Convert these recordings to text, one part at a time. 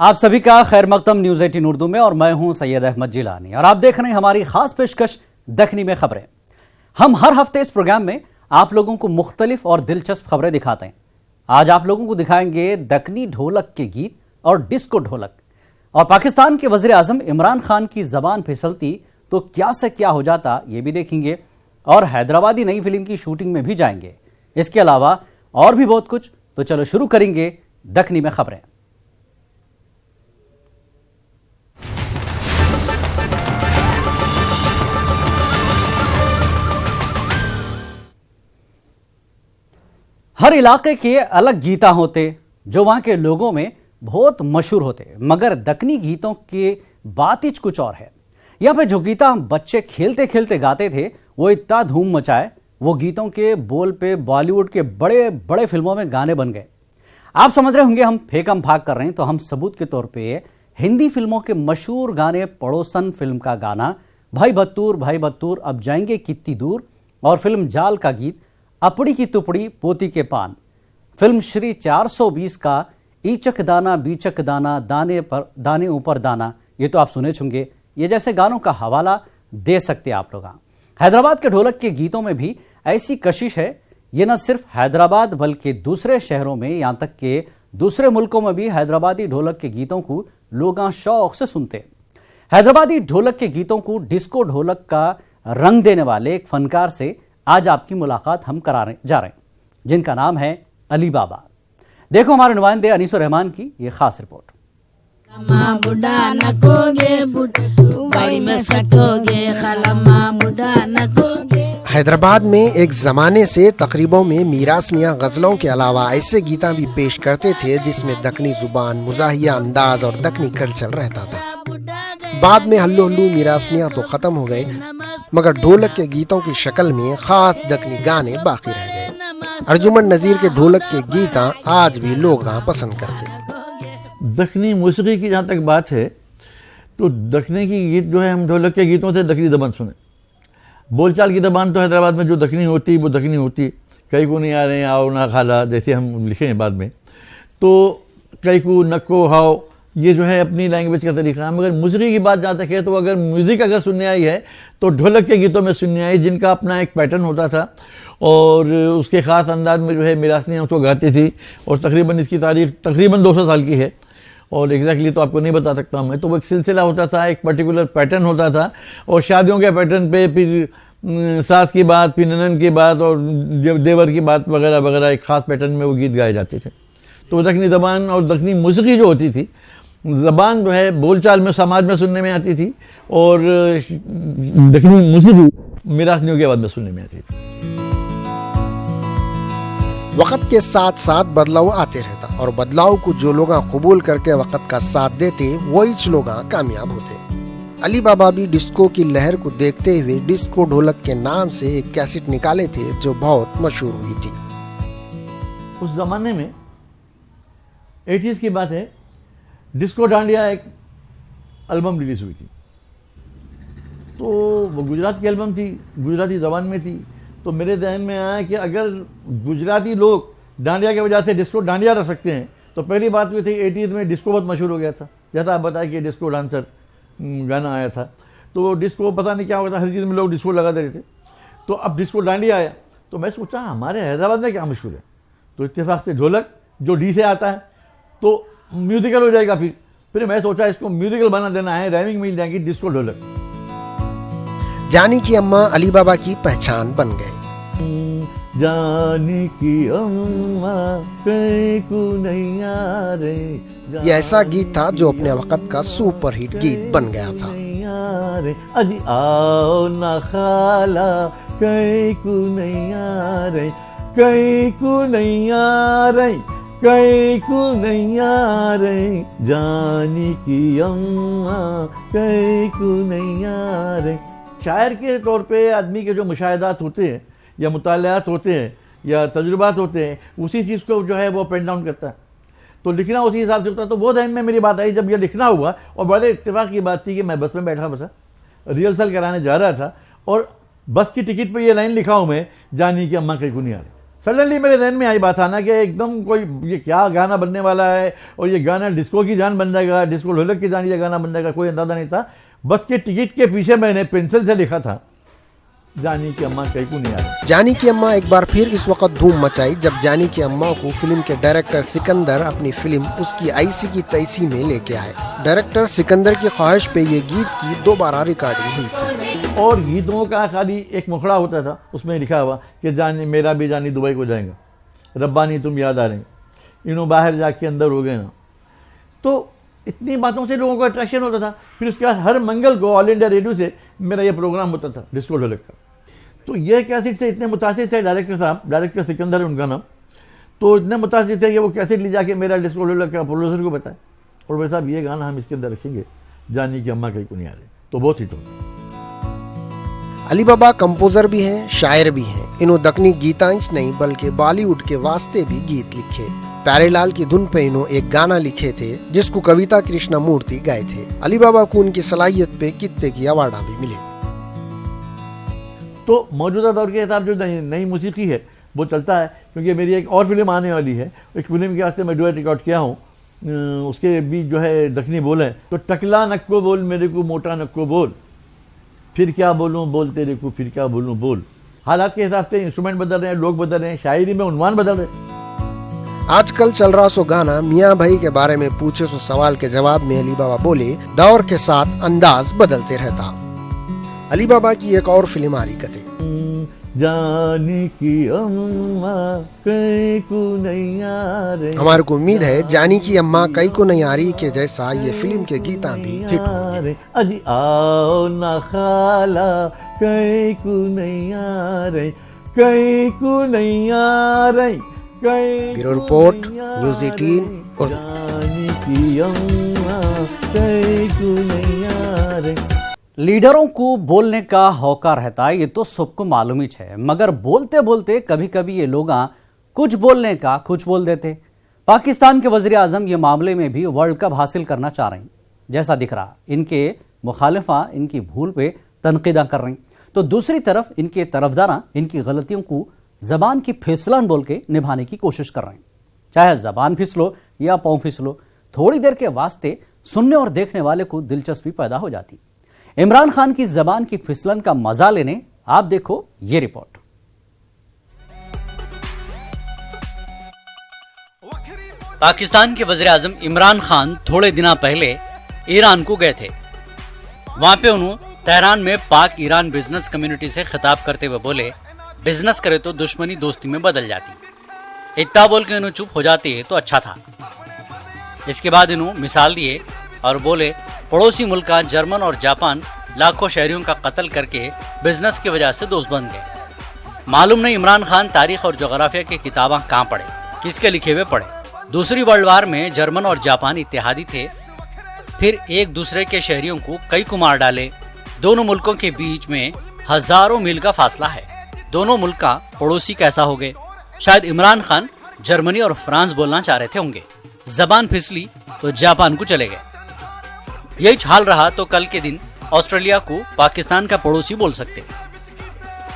आप सभी का खैर मकदम न्यूज 18 उर्दू में और मैं हूं सैयद अहमद जिलानी और आप देख रहे हैं हमारी खास पेशकश दखनी में खबरें। हम हर हफ्ते इस प्रोग्राम में आप लोगों को मुख्तलिफ और दिलचस्प खबरें दिखाते हैं। आज आप लोगों को दिखाएंगे दखनी ढोलक के गीत और डिस्को ढोलक, और पाकिस्तान के वजीर आजम इमरान खान की जबान फिसलती तो क्या से क्या हो जाता ये भी देखेंगे, और हैदराबादी नई फिल्म की शूटिंग में भी जाएंगे। इसके अलावा और भी बहुत कुछ। तो चलो शुरू करेंगे दखनी में खबरें। हर इलाके के अलग गीता होते जो वहां के लोगों में बहुत मशहूर होते, मगर दक्कनी गीतों की बात ही कुछ और है। यहां पे जो गीता हम बच्चे खेलते खेलते गाते थे वो इतना धूम मचाए, वो गीतों के बोल पे बॉलीवुड के बड़े बड़े फिल्मों में गाने बन गए। आप समझ रहे होंगे हम फेकम भाग कर रहे हैं, तो हम सबूत के तौर पे हिंदी फिल्मों के मशहूर गाने पड़ोसन फिल्म का गाना भाई बत्तूर अब जाएंगे कितनी दूर, और फिल्म जाल का गीत अपड़ी की तुपड़ी पोती के पान, फिल्म श्री 420 का ईचक दाना बीचक दाना दाने ऊपर दाना, ये तो आप सुने होंगे। ये जैसे गानों का हवाला दे सकते आप लोग। हैदराबाद के ढोलक के गीतों में भी ऐसी कशिश है। ये न सिर्फ हैदराबाद बल्कि दूसरे शहरों में, यहां तक के दूसरे मुल्कों में भी हैदराबादी ढोलक के गीतों को लोग शौक से सुनते। हैदराबादी ढोलक के गीतों को डिस्को ढोलक का रंग देने वाले एक फनकार से आज आपकी मुलाकात हम कराने जा रहे हैं, जिनका नाम है अली बाबा। देखो हमारे नुमाइंदे अनीसुर रहमान की ये खास रिपोर्ट। हैदराबाद में एक जमाने से तकरीबों में मीरासनिया गजलों के अलावा ऐसे गीता भी पेश करते थे जिसमें दक्कनी जुबान, मुजाहिया अंदाज और दक्कनी कल्चर रहता था। बाद में हल्लू हल्लू मीरासनिया तो खत्म हो गए, मगर ढोलक के गीतों की शक्ल में खास दक्कनी गाने बाकी रह गए। अर्जुमन नजीर के ढोलक के गीता आज भी लोग पसंद करते। दक्कनी मौसीकी की जहाँ तक बात है तो दक्कनी की गीत जो है, हम ढोलक के गीतों से दक्कनी जबान सुने। बोलचाल की जबान तो हैदराबाद में जो दक्कनी होती वो दक्कनी होती। कई को नहीं आ रहे हैं आओ ना खाला, जैसे हम लिखे हैं बाद में, तो कई को नक्को हाओ, ये जो है अपनी लैंग्वेज का तरीका है। मगर मौसीकी की बात जहाँ तक है तो अगर म्यूज़िक अगर सुनने आई है तो ढोलक के गीतों में सुनने आई, जिनका अपना एक पैटर्न होता था और उसके ख़ास अंदाज में जो है मीरासनिया उसको गाती थी। और तकरीबन इसकी तारीख तकरीबन 200 साल की है, और एग्जैक्टली तो आपको नहीं बता सकता मैं। तो वो एक सिलसिला होता था, एक पर्टिकुलर पैटर्न होता था, और शादियों के पैटर्न पे फिर सास की बात, फिर ननन की बात और देवर की बात वगैरह वगैरह एक ख़ास पैटर्न में वो गीत गाए जाते थे। तो दक्कनी ज़बान और दक्कनी मौसीकी जो होती थी, ज़बान जो है बोलचाल में समाज में सुनने में आती थी, और दक्कनी मौसीकी मीरासनियों की आवाज़ में सुनने में आती थी। वक्त के साथ साथ बदलाव आते रहता, और बदलाव को जो लोग कबूल करके वक्त का साथ देते वही लोग कामयाब होते। अली बाबा भी डिस्को की लहर को देखते हुए डिस्को ढोलक के नाम से एक कैसेट निकाले थे जो बहुत मशहूर हुई थी। उस जमाने में 80s की बात है, डिस्को डांडिया एक एल्बम रिलीज हुई थी। तो वो गुजरात की एल्बम थी, गुजराती जबान में थी। तो मेरे जहन में आया कि अगर गुजराती लोग डांडिया की वजह से डिस्को डांडिया रख सकते हैं, तो पहली बात ये थी 80s में डिस्को बहुत मशहूर हो गया था। जैसा आप बताया कि डिस्को डांसर गाना आया था, तो डिस्को पता नहीं क्या होता था, हर चीज़ में लोग डिस्को लगा दे रहे थे। तो अब डिस्को डांडिया आया, तो मैं सोचा हमारे हैदराबाद में क्या मशहूर है, तो इत्तेफाक से ढोलक जो डी से आता है तो म्यूजिकल हो जाएगा। फिर मैं सोचा इसको म्यूजिकल बना देना है, राइमिंग मिल जाएगी, डिस्को ढोलक। जानी की अम्मा अली बाबा की पहचान बन गए। जानी की अम्मा कहीं को नहीं आ रहे, ये ऐसा गीत था जो अपने वक्त का सुपरहिट गीत बन गया था। अजी आओ ना खाला कहीं को नहीं आ रहे, कहीं को नहीं आ रहे, कहीं को नहीं आ रहे, जानी की अम्मा कहीं को नहीं आ रहे। शायर के तौर पे आदमी के जो मुशाहिदात होते हैं या मुतालियात होते हैं या तजुर्बात होते हैं, उसी चीज़ को जो है वो पेन डाउन करता है। तो लिखना उसी हिसाब से होता है। तो वो ध्यान में मेरी बात आई जब ये लिखना हुआ, और बड़े इत्तेफाक की बात थी कि मैं बस में बैठा बसा रिहर्सल कराने जा रहा था, और बस की टिकट पे ये लाइन लिखा हूँ मैं, जानी की अम्मा कहीं को नहीं आ रही। सडनली मेरे ध्यान में आई बात आना कि एकदम कोई ये क्या गाना बनने वाला है और ये गाना डिस्को की जान बन जाएगा, डिस्को ढोलक की जान ये गाना बन जाएगा, कोई अंदाजा नहीं था। बस के टिकट के पीछे मैंने पेंसिल से लिखा था, जानी की अम्मा कहीं को नहीं आ रही। जानी की अम्मा एक बार फिर इस वक्त धूम मचाई जब जानी की अम्मा को फिल्म के डायरेक्टर सिकंदर अपनी फिल्म उसकी ऐसी की तैसी में लेके आए। डायरेक्टर सिकंदर की ख्वाहिश पे ये गीत की दोबारा रिकॉर्डिंग हुई थी। और गीतों का खाली एक मुखड़ा होता था, उसमें लिखा हुआ कि जानी मेरा भी जानी दुबई को जाएगा, रब्बानी तुम याद आ रहे, इन्हों बाहर जाके अंदर हो गए ना। तो इतनी बातों से लोगों को अट्रैक्शन होता था। फिर उसके बाद हर मंगल को ऑल इंडिया रेडियो से मेरा ये प्रोग्राम होता था डिस्को ढोलक का। तो ये कैसेट से इतने मुतासिर थे डायरेक्टर साहब, डायरेक्टर सिकंदर है उनका नाम, तो इतने मुतासिर थे कि वो कैसेट ले जाके मेरा डिस्को ढोलक का प्रोड्यूसर को बताया, और भाई साहब ये गाना हम इसके अंदर रखेंगे, जानी की अम्मा कहीं को नहीं आ रही। तो बहुत हिट हो गया। अली बाबा कंपोजर भी हैं, शायर भी हैं। इन्हों दक्कनी गीतांश नहीं बल्कि बॉलीवुड के वास्ते भी गीत लिखे। प्यारेलाल की धुन पे इन्हों एक गाना लिखे थे जिसको कविता कृष्णमूर्ति गाए थे। अली बाबा को उनकी सलाहियत पे कितने की अवार्ड भी मिले। तो मौजूदा दौर के हिसाब जो नई मौसीकी है वो चलता है, क्योंकि मेरी एक और फिल्म आने वाली है, एक फिल्म के वास्ते मैं डुएट रिकॉर्ड किया हूँ, उसके बीच जो है दक्षिणी बोल है, तो टकला नक्को बोल मेरे को मोटा नक्को बोल, फिर क्या बोलूँ बोल तेरे को फिर क्या बोलूँ बोल। हालात के हिसाब से इंस्ट्रूमेंट बदल रहे हैं, लोग बदल रहे हैं, शायरी में उन्वान बदल रहे हैं। आजकल चल रहा सो गाना मियाँ भाई के बारे में पूछे सो सवाल के जवाब में अली बाबा बोले, दौर के साथ अंदाज बदलते रहता। अली बाबा की एक और फिल्म आ रही कथे, जानी की अम्मा कहीं को नहीं आ रही। हमारे को उम्मीद है जानी की अम्मा कहीं को नहीं आ रही के जैसा ये फिल्म के गीता भी हिट होंगे। अजी आओ ना खाला कहीं को नहीं आ रही, कहीं को नहीं आ रही, ब्यूरो रिपोर्ट न्यूज़ 18 उर्दू। जानी की अम्मा कहीं को नहीं आ रही। लीडरों को बोलने का हौका रहता है, ये तो सबको मालूम ही है, मगर बोलते बोलते कभी कभी ये लोग कुछ बोलने का कुछ बोल देते। पाकिस्तान के वज़ीर आज़म ये मामले में भी वर्ल्ड कप हासिल करना चाह रहे हैं, जैसा दिख रहा। इनके मुखालिफा इनकी भूल पे तनकीदा कर रहे हैं, तो दूसरी तरफ इनके तरफदारा इनकी गलतियों को जबान की फिसलन बोल के निभाने की कोशिश कर रहे हैं। चाहे जबान फिसलो या पाँव फिसलो, थोड़ी देर के वास्ते सुनने और देखने वाले को दिलचस्पी पैदा हो जाती। इमरान खान की जबान की फिसलन का मजा लेने आप देखो ये रिपोर्ट। पाकिस्तान के वज़ीर आज़म इमरान खान थोड़े दिनों पहले ईरान को गए थे। वहां पे उन्होंने तेहरान में पाक ईरान बिजनेस कम्युनिटी से खिताब करते हुए बोले, बिजनेस करे तो दुश्मनी दोस्ती में बदल जाती। इतना बोल के इन्होंने चुप हो जाती है तो अच्छा था। इसके बाद इन्होंने मिसाल दिए और बोले, पड़ोसी मुल्क जर्मन और जापान लाखों शहरियों का कत्ल करके बिजनेस की वजह से दोस्त बन गए। मालूम नहीं इमरान खान तारीख और जोग्राफिया की किताबें कहाँ पढ़े, किसके लिखे हुए पढ़े। दूसरी वर्ल्ड वार में जर्मन और जापान इत्तेहादी थे, फिर एक दूसरे के शहरियों को कई को मार डाले। दोनों मुल्कों के बीच में हजारों मील का फासला है। दोनों मुल्क का पड़ोसी कैसा हो गए। शायद इमरान खान जर्मनी और फ्रांस बोलना चाह रहे थे होंगे, जबान फिसली तो जापान को चले गए। यही हाल रहा तो कल के दिन ऑस्ट्रेलिया को पाकिस्तान का पड़ोसी बोल सकते।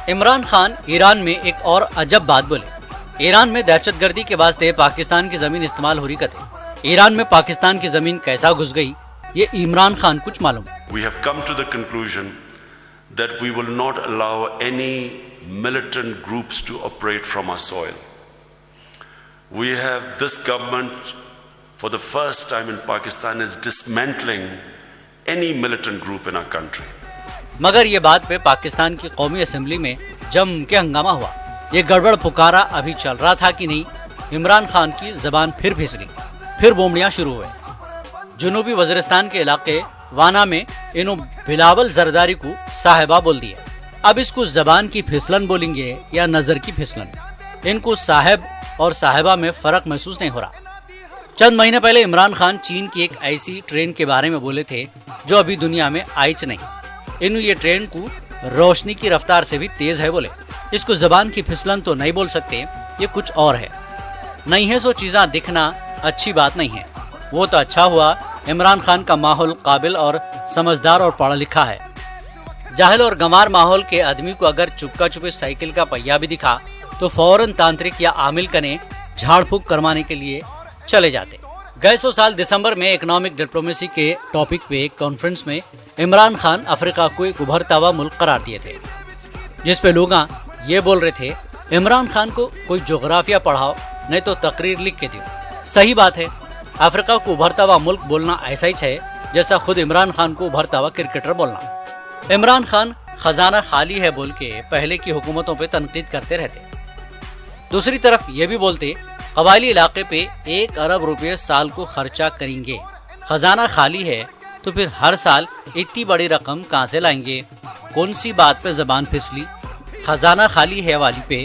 इमरान खान ईरान में एक और अजब बात बोले। ईरान में दहशतगर्दी के वास्ते पाकिस्तान की जमीन इस्तेमाल हो रही कथे। ईरान में पाकिस्तान की जमीन कैसा घुस गई ये इमरान खान कुछ मालूम। We have come to the conclusion that we will not allow any militant groups to operate from our soil. We have this government for the first time in Pakistan is dismantling any militant group in our country. मगर ये बात पे पाकिस्तान की कौमी assembly में जम के हंगामा हुआ। ये गड़बड़ पुकारा अभी चल रहा था कि नहीं, इमरान खान की जबान फिर फिसली, फिर बोमड़ियां शुरू हुए। जुनूबी वजीरिस्तान के इलाके वाना में इन्हों बिलावल जरदारी को साहिबा बोल दिया। अब इसको जबान की फिसलन बोलेंगे या नजर की फिसलन, इनको साहिब और साहिबा में फर्क महसूस नहीं हो रहा। चंद महीने पहले इमरान खान चीन की एक ऐसी ट्रेन के बारे में बोले थे जो अभी दुनिया में आई नहीं। इन ये ट्रेन को रोशनी की रफ्तार से भी तेज है बोले। इसको जबान की फिसलन तो नहीं बोल सकते, ये कुछ और है। नहीं है सो चीज़ा दिखना अच्छी बात नहीं है। वो तो अच्छा हुआ इमरान खान का माहौल काबिल और समझदार और पढ़ा लिखा है। जाहिल और गंवार माहौल के आदमी को अगर चुपका चुपे साइकिल का पहिया भी दिखा तो फौरन तांत्रिक या आमिल कने झाड़ फूक करवाने के लिए चले जाते। गए साल दिसंबर में इकोनॉमिक डिप्लोमेसी के टॉपिक पे एक कॉन्फ्रेंस में इमरान खान अफ्रीका को एक उभरता हुआ मुल्क करार दिए थे, जिसपे लोग ये बोल रहे थे इमरान खान को कोई ज्योग्राफिया पढ़ाओ, नहीं तो तकरीर लिख के दो। सही बात है, अफ्रीका को उभरता हुआ मुल्क बोलना ऐसा ही है जैसा खुद इमरान खान को उभरता हुआ क्रिकेटर बोलना। इमरान खान खजाना खाली है बोल के पहले की हुकूमतों पे तनकीद करते रहते। दूसरी तरफ ये भी बोलते कबायली इलाके पे 1 अरब रुपए साल को खर्चा करेंगे। खजाना खाली है तो फिर हर साल इतनी बड़ी रकम कहां से लाएंगे? कौन सी बात पे जबान फिसली, खजाना खाली है वाली पे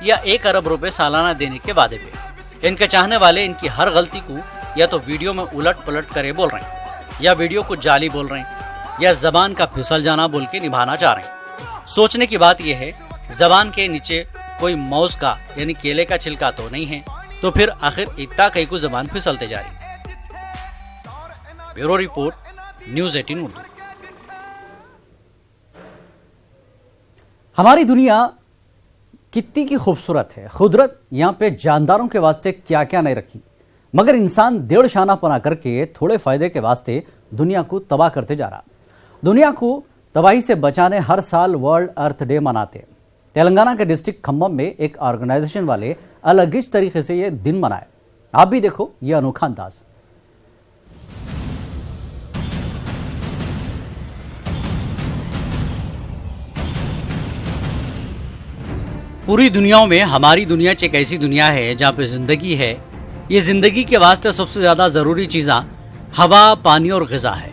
या 1 अरब रुपए सालाना देने के वादे पे? इनके चाहने वाले इनकी हर गलती को या तो वीडियो में उलट पलट करे बोल रहे हैं, या वीडियो को जाली बोल रहे हैं, या जबान का फिसल जाना बोल के निभाना चाह रहे हैं। सोचने की बात यह है, जबान के नीचे कोई मौज का यानी केले का छिलका तो नहीं है, तो फिर आखिर इतना कई को जबान फिसलते जा रही। Bureau report, news 18 Urdu. हमारी दुनिया कितनी की खूबसूरत है। कुदरत यहाँ पे जानदारों के वास्ते क्या क्या नहीं रखी, मगर इंसान डेढ़ शाना पना करके थोड़े फायदे के वास्ते दुनिया को तबाह करते जा रहा। दुनिया को तबाही से बचाने हर साल वर्ल्ड अर्थ डे मनाते। तेलंगाना के डिस्ट्रिक्ट खम्मम में एक ऑर्गेनाइजेशन वाले अलग ही तरीके से ये दिन मनाए। आप भी देखो ये अनोखा अंदाज। पूरी दुनिया में हमारी दुनिया एक ऐसी दुनिया है जहाँ पे जिंदगी है। ये जिंदगी के वास्ते सबसे ज्यादा जरूरी चीज़ा हवा, पानी और ग़िज़ा है।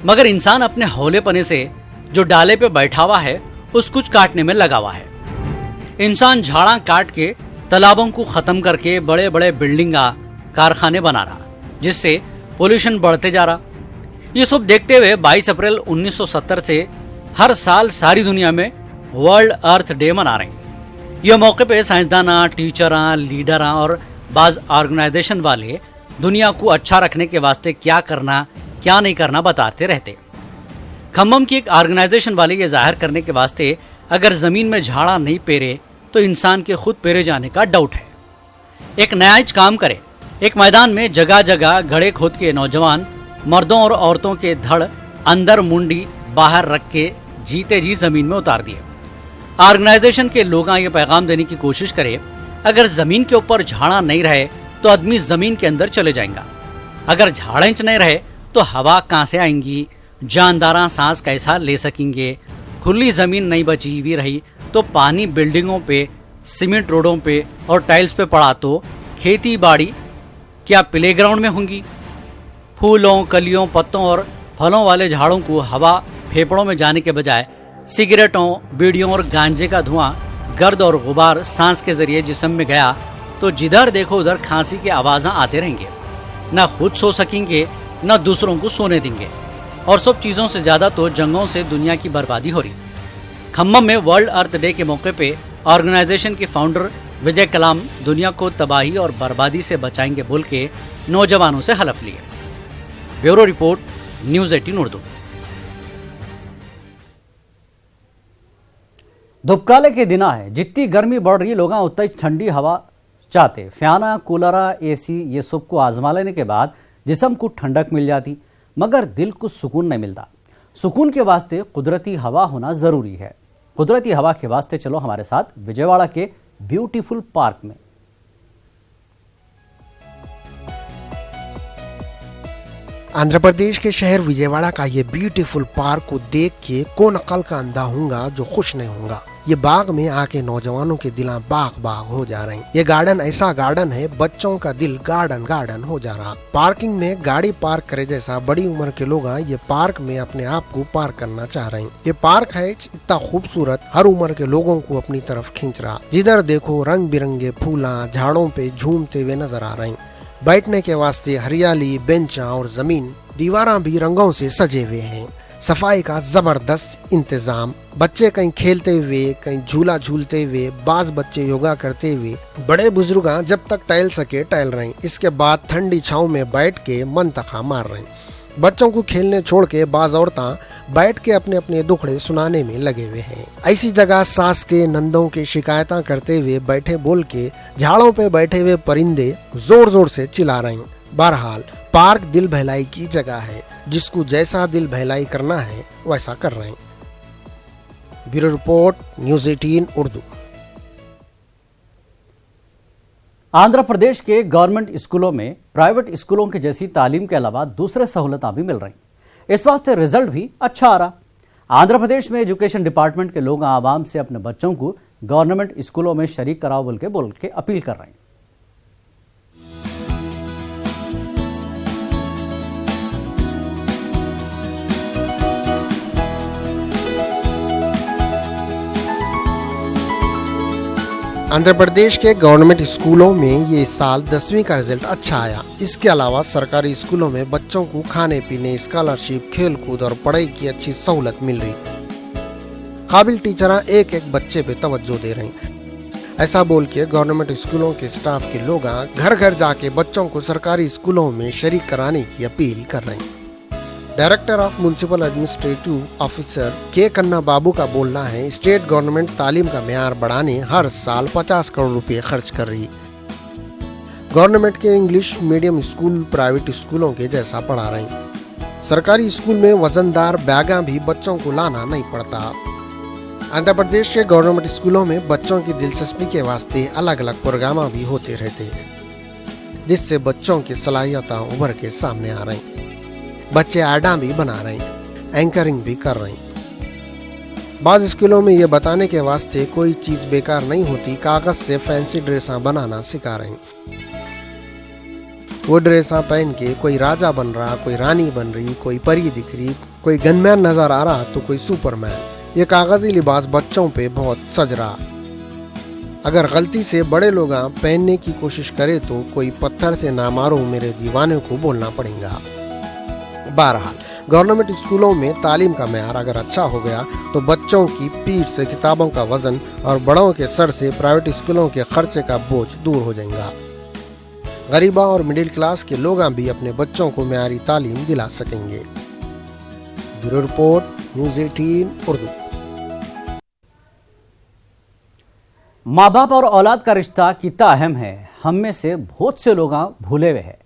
मगर इंसान अपने हौलेपने से जो डाले पे बैठा हुआ है उस कुछ काटने में लगा हुआ है। इंसान झाड़ा काट के तालाबों को खत्म करके बड़े बड़े बिल्डिंगा, कारखाने बना रहा, जिससे पोल्यूशन बढ़ते जा रहा। ये सब देखते हुए 22 अप्रैल 1970 से हर साल सारी दुनिया में वर्ल्ड अर्थ डे मना रहे हैं। यह मौके पे साइंसदाना, टीचरा, लीडरा और बाज ऑर्गेनाइजेशन वाले दुनिया को अच्छा रखने के वास्ते क्या करना क्या नहीं करना बताते रहते। खम्मम की एक ऑर्गेनाइजेशन वाले ये जाहिर करने के वास्ते अगर जमीन में झाड़ा नहीं पेरे तो इंसान के खुद पेरे जाने का डाउट है। एक नया काम करे। एक मैदान में जगह जगह गड्ढे खोद के नौजवान मर्दों और औरतों के धड़ अंदर मुंडी बाहर रख के जीते जी जमीन में उतार दिए। ऑर्गेनाइजेशन के लोग ये पैगाम देने की कोशिश करे, अगर जमीन के ऊपर झाड़ा नहीं रहे तो आदमी जमीन के अंदर चले जाएगा। अगर झाड़ें नहीं रहे तो हवा कहाँ से आएंगी, जानदारा सांस कैसा ले सकेंगे। खुली जमीन नहीं बची हुई रही तो पानी बिल्डिंगों पे, सीमेंट रोडों पे और टाइल्स पे पड़ा तो खेती बाड़ी क्या प्लेग्राउंड में होंगी? फूलों, कलियों, पत्तों और फलों वाले झाड़ों को हवा फेफड़ों में जाने के बजाय सिगरेटों, बीड़ियों और गांजे का धुआं, गर्द और गुबार सांस के जरिए जिस्म में गया तो जिधर देखो उधर खांसी की आवाज़ें आते रहेंगे। ना खुद सो सकेंगे ना दूसरों को सोने देंगे, और सब चीज़ों से ज़्यादा तो जंगों से दुनिया की बर्बादी हो रही। खम्मम में वर्ल्ड अर्थ डे के मौके पे ऑर्गेनाइजेशन के फाउंडर विजय कलाम दुनिया को तबाही और बर्बादी से बचाएंगे बोल के नौजवानों से हलफ लिए। Bureau report, news 18 Urdu. धुपकाले के दिन है, जितनी गर्मी बढ़ रही लोग उतना ही ठंडी हवा चाहते। फैना, कूलरा, एसी ये सब को आजमा लेने के बाद जिस्म को ठंडक मिल जाती, मगर दिल को सुकून नहीं मिलता। सुकून के वास्ते कुदरती हवा होना जरूरी है। कुदरती हवा के वास्ते चलो हमारे साथ विजयवाड़ा के ब्यूटीफुल पार्क में। आंध्र प्रदेश के शहर विजयवाड़ा का ये ब्यूटीफुल पार्क को देख के कौन अकल का अंधा होगा जो खुश नहीं होगा। ये बाग में आके नौजवानों के दिल बाग बाग हो जा रहे हैं। ये गार्डन ऐसा गार्डन है, बच्चों का दिल गार्डन गार्डन हो जा रहा। पार्किंग में गाड़ी पार्क करे जैसा बड़ी उम्र के लोग ये पार्क में अपने आप को पार्क करना चाह रहे हैं। ये पार्क है इतना खूबसूरत, हर उम्र के लोगों को अपनी तरफ खींच रहा। जिधर देखो रंग बिरंगे फूला झाड़ों पे झूमते हुए नजर आ रहे हैं। बैठने के वास्ते हरियाली, बेंचा और जमीन दीवारा भी रंगों से सजे हुए हैं। सफाई का जबरदस्त इंतजाम। बच्चे कहीं खेलते हुए, कहीं झूला झूलते हुए, बाज बच्चे योगा करते हुए, बड़े बुजुर्ग जब तक टहल सके टहल रहे हैं। इसके बाद ठंडी छांव में बैठ के मन तका मार रहे हैं। बच्चों को खेलने छोड़ के बाज औरतें बैठ के अपने अपने दुखड़े सुनाने में लगे हुए हैं। ऐसी जगह सास के नंदों की शिकायतें करते हुए बैठे बोल के झाड़ों पे बैठे हुए परिंदे जोर जोर से चिल्ला रहे हैं। बहरहाल पार्क दिल बहलाई की जगह है, जिसको जैसा दिल बहलाई करना है वैसा कर रहे हैं। Bureau report, news 18 Urdu. Andhra Pradesh के गवर्नमेंट स्कूलों में प्राइवेट स्कूलों की जैसी तालीम के अलावा दूसरे सहूलतें भी मिल रही। इस वास्ते रिजल्ट भी अच्छा आ रहा। आंध्र प्रदेश में एजुकेशन डिपार्टमेंट के लोग आवाम से अपने बच्चों को गवर्नमेंट स्कूलों में शरीक कराओ बोल के अपील कर रहे हैं। आंध्र प्रदेश के गवर्नमेंट स्कूलों में ये साल 10वीं का रिजल्ट अच्छा आया। इसके अलावा सरकारी स्कूलों में बच्चों को खाने पीने, स्कॉलरशिप, खेल कूद और पढ़ाई की अच्छी सहूलत मिल रही। काबिल टीचर एक एक बच्चे पे तवज्जो दे रहे हैं। ऐसा बोल के गवर्नमेंट स्कूलों के स्टाफ के लोग घर घर जाके बच्चों को सरकारी स्कूलों में शरीक कराने की अपील कर रहे हैं। Director of municipal administrative officer के कन्ना बाबू का बोलना है, स्टेट गवर्नमेंट तालीम का मेयार बढ़ाने हर साल 50 करोड़ रुपए खर्च कर रही। गवर्नमेंट के इंग्लिश मीडियम स्कूल प्राइवेट स्कूलों के जैसा पढ़ा रहे हैं। सरकारी स्कूल में वजनदार बैगा भी बच्चों को लाना नहीं पड़ता। आंध्र प्रदेश के गवर्नमेंट स्कूलों में बच्चों की दिलचस्पी के वास्ते अलग अलग प्रोग्राम भी होते रहते, जिससे बच्चों की सलाहियतें उभर के सामने आ रही। बच्चे आडा भी बना रहे हैं, एंकरिंग भी कर रहे हैं। बाद स्कूलों में ये बताने के वास्ते कोई चीज बेकार नहीं होती, कागज से फैंसी ड्रेसा बनाना सिखा रहे हैं। वो ड्रेसा पहन के कोई राजा बन रहा, कोई रानी बन रही, कोई परी दिख रही, कोई गनमैन नजर आ रहा तो कोई सुपरमैन। ये कागजी लिबास बच्चों पे बहुत सज रहा। अगर गलती से बड़े लोग पहनने की कोशिश करे तो कोई पत्थर से ना मारो मेरे दीवाने को बोलना पड़ेगा। बहरहाल गवर्नमेंट स्कूलों में तालीम का मेयार अगर अच्छा हो गया तो बच्चों की पीठ से किताबों का वजन और बड़ों के सर से प्राइवेट स्कूलों के खर्चे का बोझ दूर हो जाएगा। गरीबा और मिडिल क्लास के लोग भी अपने बच्चों को मेयारी तालीम दिला सकेंगे। Bureau report, news 18 Urdu. माँ बाप और औलाद का रिश्ता कितना अहम है, हम में से बहुत से लोग भूले हुए हैं।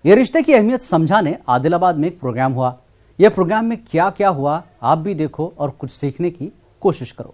ये रिश्ते की अहमियत समझाने आदिलाबाद में एक प्रोग्राम हुआ। यह प्रोग्राम में क्या क्या हुआ आप भी देखो और कुछ सीखने की कोशिश करो।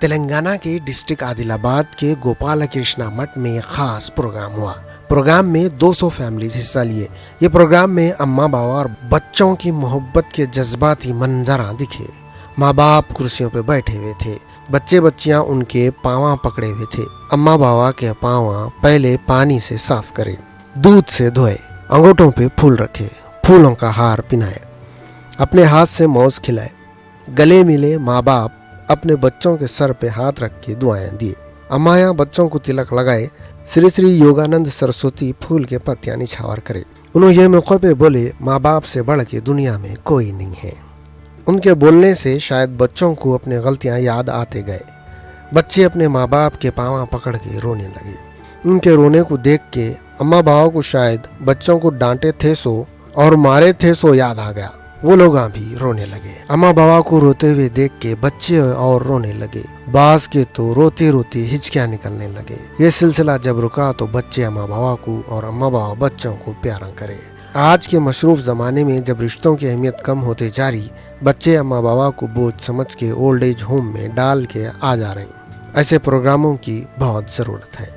तेलंगाना के डिस्ट्रिक्ट आदिलाबाद के गोपाल कृष्णा मठ में एक खास प्रोग्राम हुआ। प्रोग्राम में 200 फैमिलीज हिस्सा लिए। ये प्रोग्राम में अम्मा बाबा और बच्चों की मोहब्बत के जज्बाती मंजर दिखे। माँ बाप कुर्सियों पे बैठे हुए थे, बच्चे बच्चियां उनके पाँव पकड़े हुए थे। अम्मा बाबा के पाँव पहले पानी से साफ करे, दूध से धोए, अंगूठों पे फूल रखे, फूलों का हार पहनाए, अपने हाथ से मौज खिलाए, गले मिले। माँ बाप अपने बच्चों के सर पे हाथ रख के दुआएं दिए। अम्मायां बच्चों को तिलक लगाए, श्री श्री योगानंद सरस्वती फूल के पत्तियां निछावर करे। उन्होंने ये मौके पे बोले, माँ बाप से बढ़ के दुनिया में कोई नहीं है। उनके बोलने से शायद बच्चों को अपनी गलतियां याद आते गए। बच्चे अपने माँ बाप के पाँव पकड़ के रोने लगे। उनके रोने को देख के अम्मा बाबा को शायद बच्चों को डांटे थे सो और मारे थे सो याद आ गया। वो लोग भी रोने लगे। अम्मा बाबा को रोते हुए देख के बच्चे और रोने लगे। बाज के तो रोते रोते हिचकियां निकलने लगे। ये सिलसिला जब रुका तो बच्चे अम्मा बाबा को और अम्मा बाबा बच्चों को प्यारा करे। आज के मशरूफ जमाने में जब रिश्तों की अहमियत कम होते जा रही, बच्चे अम्मा बाबा को बोझ समझ के ओल्ड एज होम में डाल के आ जा रहे हैं। ऐसे प्रोग्रामों की बहुत जरूरत है।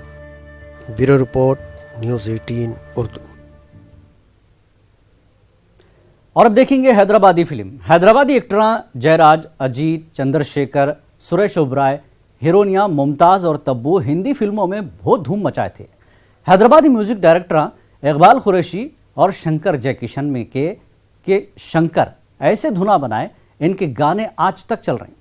Bureau report, news 18 Urdu. और अब देखेंगे हैदराबादी फिल्म। हैदराबादी एक्टर जयराज, अजीत, चंद्रशेखर, सुरेश ओबराय, हीरोनिया मुमताज और तब्बू हिंदी फिल्मों में बहुत धूम मचाए थे। हैदराबादी म्यूजिक डायरेक्टर इकबाल कुरैशी और शंकर जयकिशन में के शंकर ऐसे धुना बनाए, इनके गाने आज तक चल रहे हैं।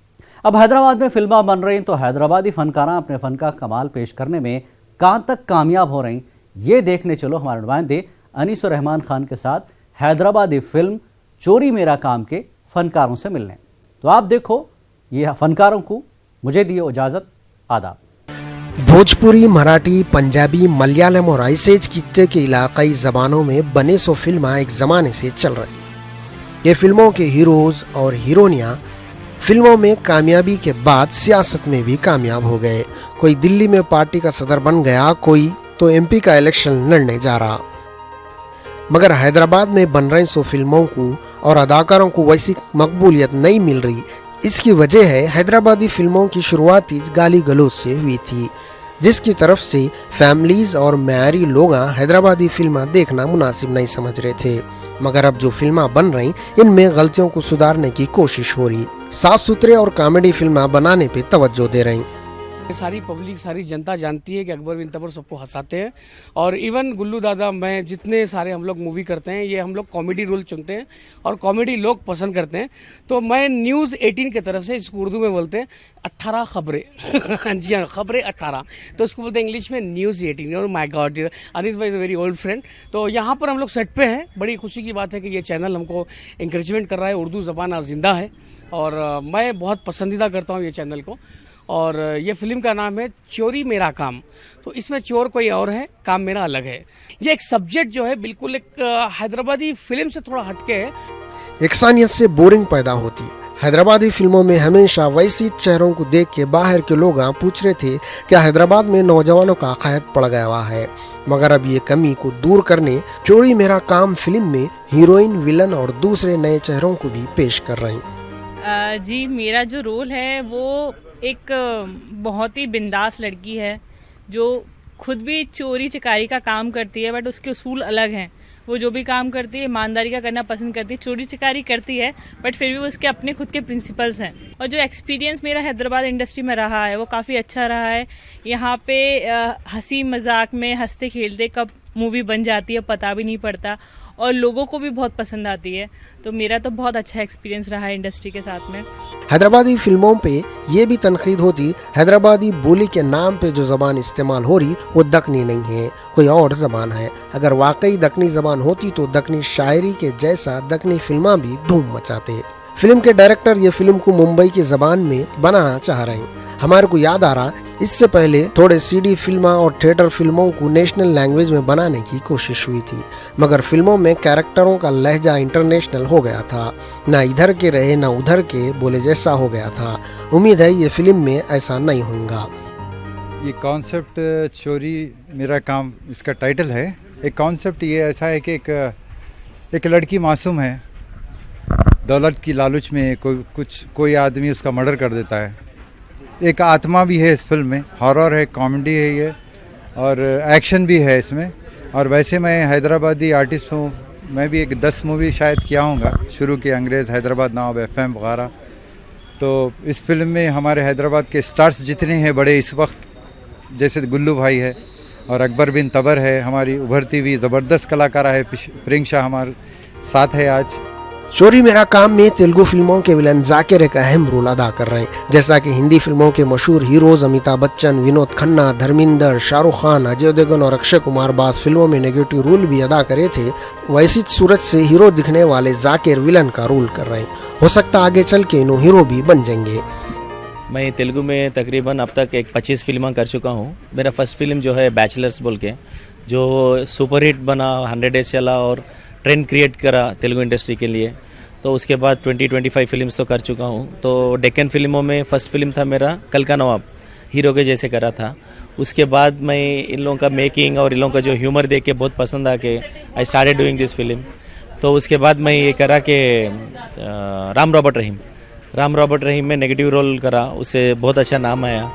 अब हैदराबाद में फिल्में बन रही तो हैदराबादी फनकारा अपने फन का कमाल पेश करने में कहां तक कामयाब हो रही, ये देखने चलो हमारे नुमाइंदे अनीस और रहमान खान के साथ हैदराबादी फिल्म चोरी मेरा काम के फनकारों से मिलने। तो आप देखो ये फनकारों को, मुझे दिए इजाजत, आदाब। भोजपुरी, मराठी, पंजाबी, मलयालम और ऐसे खित्ते के इलाकाई जबानों में बने सो फिल्म एक जमाने से चल रही। ये फिल्मों के हीरोज और हीरोइनियां फिल्मों में कामयाबी के बाद सियासत में भी कामयाब हो गए। कोई दिल्ली में पार्टी का सदर बन गया, कोई तो एमपी का इलेक्शन लड़ने जा रहा। मगर हैदराबाद में बन रही सो फिल्मों को और अदाकारों को वैसी मकबूलियत नहीं मिल रही। इसकी वजह है हैदराबादी फिल्मों की शुरुआती गाली गलौज से हुई थी, जिसकी तरफ से फैमिलीज और मैरी लोग हैदराबादी फिल्में देखना मुनासिब नहीं समझ रहे थे। मगर अब जो फिल्में बन रही इनमें गलतियों को सुधारने की कोशिश हो रही, साफ सुथरे और कॉमेडी फिल्में बनाने पे तवज्जो दे रही। सारी पब्लिक, सारी जनता जानती है कि अकबर बिन तबर सबको हंसाते हैं। और इवन गुल्लू दादा, मैं जितने सारे हम लोग मूवी करते हैं, ये हम लोग कॉमेडी रोल चुनते हैं और कॉमेडी लोग पसंद करते हैं। तो मैं न्यूज़ 18 की तरफ से, इसको उर्दू में बोलते हैं 18 खबरें। जी हाँ, खबरें 18, तो इसको बोलते हैं इंग्लिश में न्यूज़ 18। और माय गॉड, अनिस भाई is a very old friend. तो यहाँ पर हम लोग सेट पे हैं। बड़ी खुशी की बात है कि ये चैनल हमको इंकरेजमेंट कर रहा है। उर्दू ज़बान आज जिंदा है और मैं बहुत पसंदीदा करता हूँ ये चैनल को। और ये फिल्म का नाम है चोरी मेरा काम। तो इसमें चोर कोई और है, काम मेरा अलग है। ये एक सब्जेक्ट जो है बिल्कुल एक हैदराबादी फिल्म से थोड़ा हटके है। यकसानियत से बोरिंग पैदा होती। हैदराबादी फिल्मों में हमेशा वैसी चेहरों को देख के बाहर के लोग पूछ रहे थे क्या हैदराबाद में नौजवानों का क़हत पड़ गया हुआ है। मगर अब ये कमी को दूर करने चोरी मेरा काम फिल्म में हीरोइन, विलन और दूसरे नए चेहरों को भी पेश कर रही। जी, मेरा जो रोल है वो एक बहुत ही बिंदास लड़की है जो खुद भी चोरी चकारी का काम करती है, बट उसके उसूल अलग हैं। वो जो भी काम करती है ईमानदारी का करना पसंद करती है। चोरी चकारी करती है बट फिर भी वो उसके अपने खुद के प्रिंसिपल्स हैं। और जो एक्सपीरियंस मेरा हैदराबाद इंडस्ट्री में रहा है वो काफ़ी अच्छा रहा है। यहाँ पे हंसी मजाक में हंसते खेलते कब मूवी बन जाती है पता भी नहीं पड़ता और लोगों को भी बहुत पसंद आती है। तो मेरा तो बहुत अच्छा एक्सपीरियंस रहा है इंडस्ट्री के साथ में। हैदराबादी फिल्मों पे ये भी तनकीद होती, हैदराबादी बोली के नाम पे जो जबान इस्तेमाल हो रही वो दक्कनी नहीं है, कोई और जबान है। अगर वाकई दक्कनी जबान होती तो दक्कनी शायरी के जैसा दक्कनी फिल्में भी धूम मचाते। फिल्म के डायरेक्टर ये फिल्म को मुंबई की जबान में बनाना चाह रहे हैं। हमारे को याद आ रहा, इससे पहले थोड़े सीडी फिल्में और थिएटर फिल्मों को नेशनल लैंग्वेज में बनाने की कोशिश हुई थी, मगर फिल्मों में कैरेक्टरों का लहजा इंटरनेशनल हो गया था। ना इधर के रहे ना उधर के बोले जैसा हो गया था। उम्मीद है ये फिल्म में ऐसा नहीं होगा। ये कॉन्सेप्ट चोरी मेरा काम इसका टाइटल है। एक कॉन्सेप्ट ये ऐसा है कि एक लड़की मासूम है, दौलत की लालच में कोई आदमी उसका मर्डर कर देता है। एक आत्मा भी है इस फिल्म में, हॉरर है, कॉमेडी है ये, और एक्शन भी है इसमें। और वैसे मैं हैदराबादी आर्टिस्ट हूँ, मैं भी एक 10 मूवी शायद किया हूँगा शुरू के, अंग्रेज़, हैदराबाद नाव, FM वगैरह। तो इस फिल्म में हमारे हैदराबाद के स्टार्स जितने हैं बड़े इस वक्त, जैसे गुल्लू भाई है और अकबर बिन तबर है, हमारी उभरती हुई ज़बरदस्त कलाकार है प्रिंग शाह हमारे साथ है आज। चोरी मेरा काम में तेलुगु फिल्मों के विलन जाकिर एक अहम रोल अदा कर रहे हैं। जैसा कि हिंदी फिल्मों के मशहूर हीरोज अमिताभ बच्चन, विनोद खन्ना, धर्मेंद्र, शाहरुख खान, अजय देवगन और अक्षय कुमार बास फिल्मों में नेगेटिव रोल भी अदा करे थे, वैसी सूरत से हीरो दिखने वाले जाकिर विलन का रोल कर रहे हैं। हो सकता आगे चल के इन्हों हीरो भी बन जाएंगे। मैं तेलुगु में तकरीबन अब तक 25 फिल्में कर चुका हूँ। मेरा फर्स्ट फिल्म जो है बैचलर्स बोल के, जो सुपरहिट बना, 100 डेज चला और ट्रेंड क्रिएट करा तेलुगु इंडस्ट्री के लिए। तो उसके बाद 20-25 फिल्म्स तो कर चुका हूँ। तो डेक्कन फिल्मों में फर्स्ट फिल्म था मेरा कल का नवाब, हीरो के जैसे करा था। उसके बाद मैं इन लोगों का मेकिंग और इन लोगों का जो ह्यूमर देख के बहुत पसंद आके I started doing this film. तो उसके बाद मैं ये करा कि राम रॉबर्ट रहीम में नेगेटिव रोल करा, उससे बहुत अच्छा नाम आया।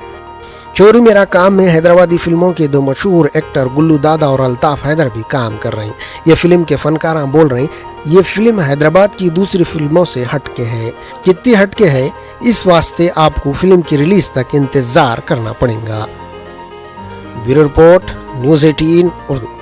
चोरी मेरा काम में हैदराबादी फिल्मों के 2 मशहूर एक्टर गुल्लू दादा और अल्ताफ हैदर भी काम कर रहे हैं। ये फिल्म के फनकार बोल रहे हैं ये फिल्म हैदराबाद की दूसरी फिल्मों से हटके है। कितनी हटके है इस वास्ते आपको फिल्म की रिलीज तक इंतजार करना पड़ेगा। Bureau report, news 18 Urdu.